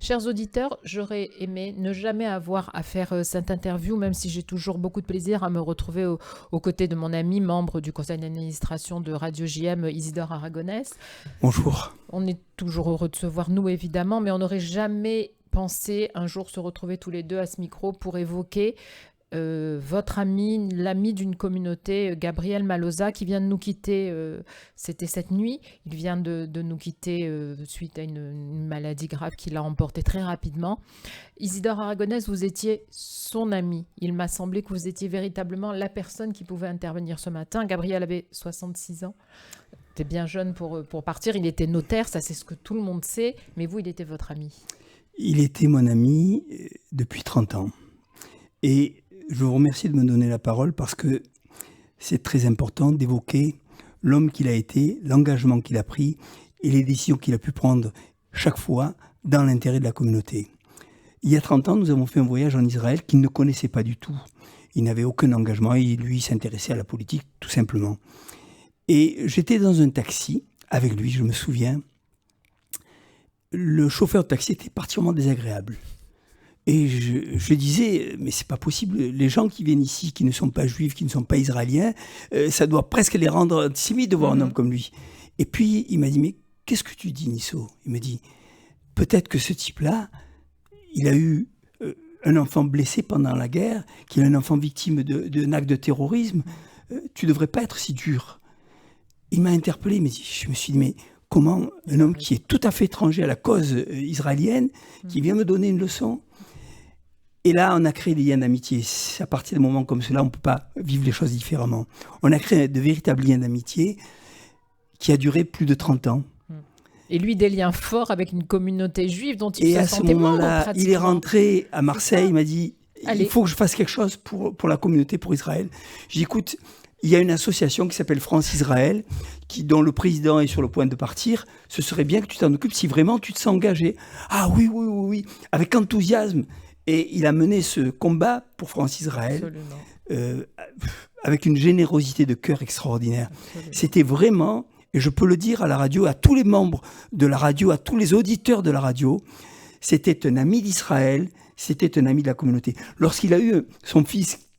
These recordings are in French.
Chers auditeurs, j'aurais aimé ne jamais avoir à faire cette interview, même si j'ai toujours beaucoup de plaisir à me retrouver aux côtés de mon ami, membre du conseil d'administration de Radio JM, Isidore Aragonès. Bonjour. On est toujours heureux de se voir, nous évidemment, mais on n'aurait jamais pensé un jour se retrouver tous les deux à ce micro pour évoquer votre ami, l'ami d'une communauté, Gabriel Maloza, qui vient de nous quitter, c'était cette nuit, il vient de nous quitter suite à une maladie grave qui l'a emporté très rapidement. Isidore Aragonès, vous étiez son ami. Il m'a semblé que vous étiez véritablement la personne qui pouvait intervenir ce matin. Gabriel avait 66 ans. Il était bien jeune pour partir. Il était notaire, ça c'est ce que tout le monde sait. Mais vous, il était votre ami. Il était mon ami depuis 30 ans. Et je vous remercie de me donner la parole parce que c'est très important d'évoquer l'homme qu'il a été, l'engagement qu'il a pris et les décisions qu'il a pu prendre chaque fois dans l'intérêt de la communauté. Il y a 30 ans, nous avons fait un voyage en Israël qu'il ne connaissait pas du tout. Il n'avait aucun engagement et lui s'intéressait à la politique tout simplement. Et j'étais dans un taxi avec lui, je me souviens. Le chauffeur de taxi était particulièrement désagréable. Et je disais, mais c'est pas possible, les gens qui viennent ici, qui ne sont pas juifs, qui ne sont pas israéliens, ça doit presque les rendre antisémites de voir un homme comme lui. Et puis, il m'a dit, mais qu'est-ce que tu dis, Nisso ? Il me dit, peut-être que ce type-là, il a eu un enfant blessé pendant la guerre, qu'il a un enfant victime d'un acte de terrorisme, tu devrais pas être si dur. Il m'a interpellé, mais je me suis dit, mais comment un homme qui est tout à fait étranger à la cause israélienne, qui vient me donner une leçon ? Et là, on a créé des liens d'amitié. À partir de moments comme cela, on ne peut pas vivre les choses différemment. On a créé de véritables liens d'amitié qui a duré plus de 30 ans. Et lui, des liens forts avec une communauté juive dont il se sentait membre. Et à ce moment-là, il est rentré à Marseille, il m'a dit, il faut que je fasse quelque chose pour la communauté, pour Israël. J'ai dit, écoute, il y a une association qui s'appelle France-Israël, dont le président est sur le point de partir. Ce serait bien que tu t'en occupes si vraiment tu te sens engagé. Ah oui, avec enthousiasme. Et il a mené ce combat pour France-Israël avec une générosité de cœur extraordinaire. Absolument. C'était vraiment, et je peux le dire à la radio, à tous les membres de la radio, à tous les auditeurs de la radio, c'était un ami d'Israël, c'était un ami de la communauté. Lorsqu'il a eu son fils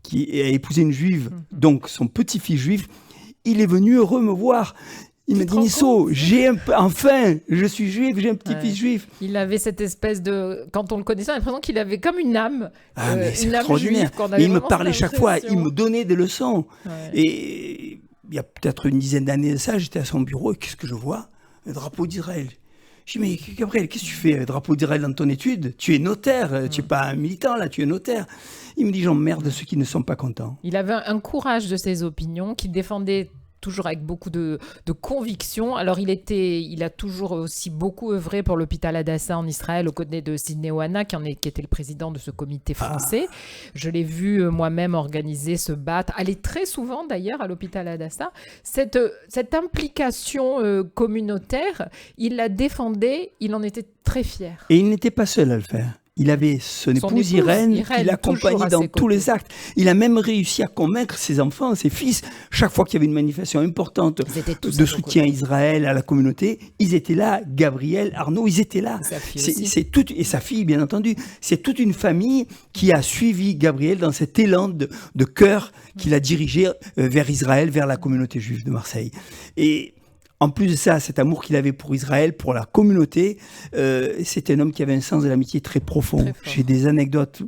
qui a épousé une juive, donc son petit-fils juif, il est venu heureux me voir. Il m'a dit, Nisso, enfin, je suis juif, j'ai un petit-fils juif. Il avait cette espèce de... Quand on le connaissait, on a l'impression qu'il avait comme une âme. Mais c'est extraordinaire. Il me parlait chaque fois, il me donnait des leçons. Ouais. Et il y a peut-être une dizaine d'années de ça, j'étais à son bureau et qu'est-ce que je vois ? Un drapeau d'Israël. Je dis, mais Gabriel, qu'est-ce que tu fais, un drapeau d'Israël dans ton étude ? Tu es notaire, tu n'es pas un militant, là, tu es notaire. Il me dit, j'emmerde ceux qui ne sont pas contents. Il avait un courage de ses opinions, qu'il défendait toujours avec beaucoup de conviction. Alors, il a toujours aussi beaucoup œuvré pour l'hôpital Hadassah en Israël, aux côtés de Sidney Ohana, qui était le président de ce comité français. Je l'ai vu moi-même organiser, se battre, aller très souvent d'ailleurs à l'hôpital Hadassah. Cette implication communautaire, il la défendait, il en était très fier. Et il n'était pas seul à le faire. Il avait son épouse Irène qui l'accompagnait dans tous les actes. Il a même réussi à convaincre ses enfants, ses fils. Chaque fois qu'il y avait une manifestation importante de soutien à Israël, à la communauté, ils étaient là. Gabriel, Arnaud, ils étaient là. Et sa fille, bien entendu. C'est toute une famille qui a suivi Gabriel dans cet élan de cœur qu'il a dirigé vers Israël, vers la communauté juive de Marseille. Et en plus de ça, cet amour qu'il avait pour Israël, pour la communauté, c'était un homme qui avait un sens de l'amitié très profond. J'ai des anecdotes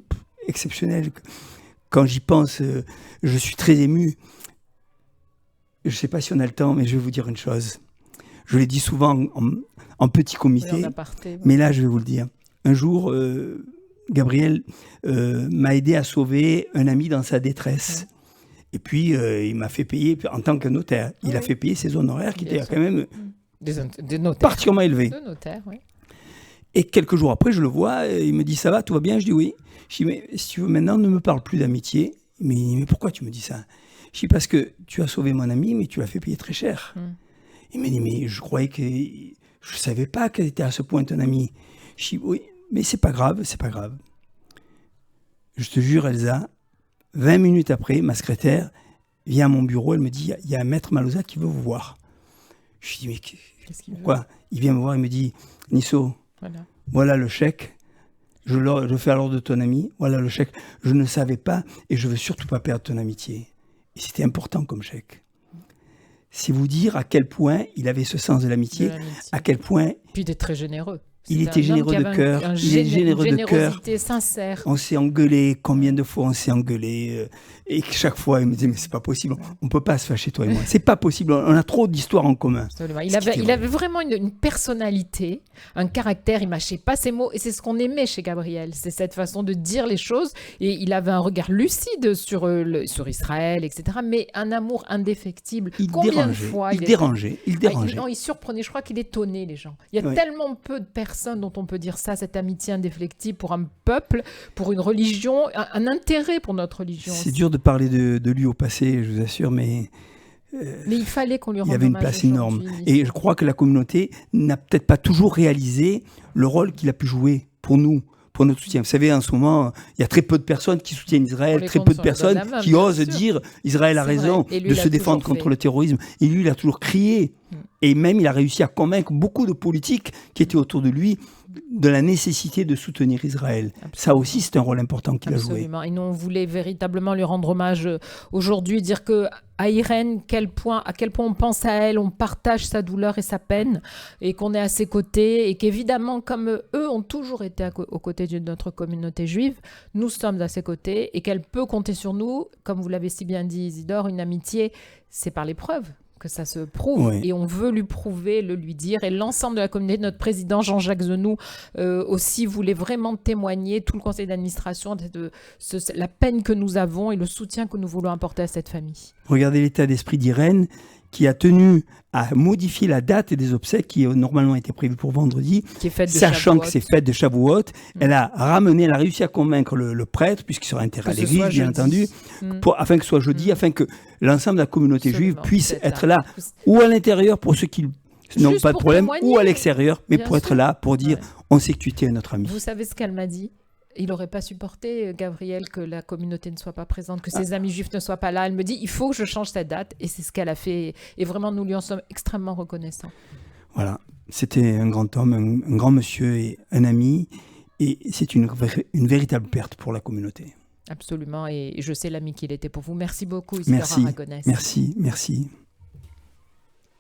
exceptionnelles. Quand j'y pense, je suis très ému. Je ne sais pas si on a le temps, mais je vais vous dire une chose. Je l'ai dit souvent en petit comité, mais là, je vais vous le dire. Un jour, Gabriel m'a aidé à sauver un ami dans sa détresse. Et puis, il m'a fait payer, en tant que notaire, il a fait payer ses honoraires qui étaient quand même particulièrement élevés. De notaire, oui. Et quelques jours après, je le vois, il me dit, ça va, tout va bien ? Je dis oui. Je dis, mais si tu veux, maintenant, ne me parle plus d'amitié. Mais pourquoi tu me dis ça ? Je dis, parce que tu as sauvé mon ami, mais tu l'as fait payer très cher. Il me dit, mais je croyais que... Je ne savais pas qu'elle était à ce point ton ami. Je dis, oui, mais c'est pas grave. Je te jure, Elsa, 20 minutes après, ma secrétaire vient à mon bureau, elle me dit, il y a un maître Maloza qui veut vous voir. Je lui dis, mais pourquoi ? Il vient me voir, il me dit, Nisso, voilà le chèque, je fais alors de ton ami, voilà le chèque, je ne savais pas et je veux surtout pas perdre ton amitié. Et c'était important comme chèque. C'est vous dire à quel point il avait ce sens de l'amitié, à quel point... Puis il était très généreux. Il était généreux de cœur, il est généreux de cœur. Une générosité sincère. On s'est engueulé, combien de fois on s'est engueulé et chaque fois il me disait mais c'est pas possible, on peut pas se fâcher toi et moi, c'est pas possible, on a trop d'histoires en commun. Absolument. Il avait vraiment une personnalité, un caractère, il mâchait pas ses mots et c'est ce qu'on aimait chez Gabriel, c'est cette façon de dire les choses et il avait un regard lucide sur Israël, etc. Mais un amour indéfectible. Il dérangeait. Il surprenait, je crois qu'il étonnait les gens. Il y a tellement peu de personnes dont on peut dire ça, cette amitié indéfectible pour un peuple, pour une religion, un intérêt pour notre religion. C'est dur de parler de lui au passé, je vous assure, mais il fallait qu'on lui rende hommage. Il y avait une place énorme. Et je crois que la communauté n'a peut-être pas toujours réalisé le rôle qu'il a pu jouer pour nous, pour notre soutien. Vous savez, en ce moment, il y a très peu de personnes qui soutiennent Israël, très peu de personnes qui osent dire Israël a raison de se défendre contre le terrorisme. Et lui, il a toujours crié. Et même, il a réussi à convaincre beaucoup de politiques qui étaient autour de lui de la nécessité de soutenir Israël. Absolument. Ça aussi, c'est un rôle important qu'il a joué. Et nous, on voulait véritablement lui rendre hommage aujourd'hui, dire que à Irène, à quel point on pense à elle, on partage sa douleur et sa peine, et qu'on est à ses côtés, et qu'évidemment, comme eux ont toujours été aux côtés de notre communauté juive, nous sommes à ses côtés, et qu'elle peut compter sur nous. Comme vous l'avez si bien dit, Isidore, une amitié, c'est par l'épreuve que ça se prouve, et on veut lui prouver, le lui dire, et l'ensemble de la communauté, notre président Jean-Jacques Zenou aussi voulait vraiment témoigner, tout le conseil d'administration, de la peine que nous avons et le soutien que nous voulons apporter à cette famille. Regardez l'état d'esprit d'Irène, qui a tenu à modifier la date des obsèques qui normalement était prévue pour vendredi, sachant que c'est fête de Shavuot. Elle a réussi à convaincre le prêtre, puisqu'il sera enterré à l'église, bien entendu, afin que ce soit jeudi, afin que l'ensemble de la communauté juive puisse être là, ou à l'intérieur pour ceux qui n'ont pas de problème, ou à l'extérieur, mais pour être là, pour dire on sait que tu étais notre ami. Vous savez ce qu'elle m'a dit ? Il n'aurait pas supporté, Gabriel, que la communauté ne soit pas présente, que ses amis juifs ne soient pas là. Elle me dit, il faut que je change cette date. Et c'est ce qu'elle a fait. Et vraiment, nous lui en sommes extrêmement reconnaissants. Voilà. C'était un grand homme, un grand monsieur et un ami. Et c'est une véritable perte pour la communauté. Absolument. Et je sais l'ami qu'il était pour vous. Merci beaucoup, Isidore Aragonès. Merci.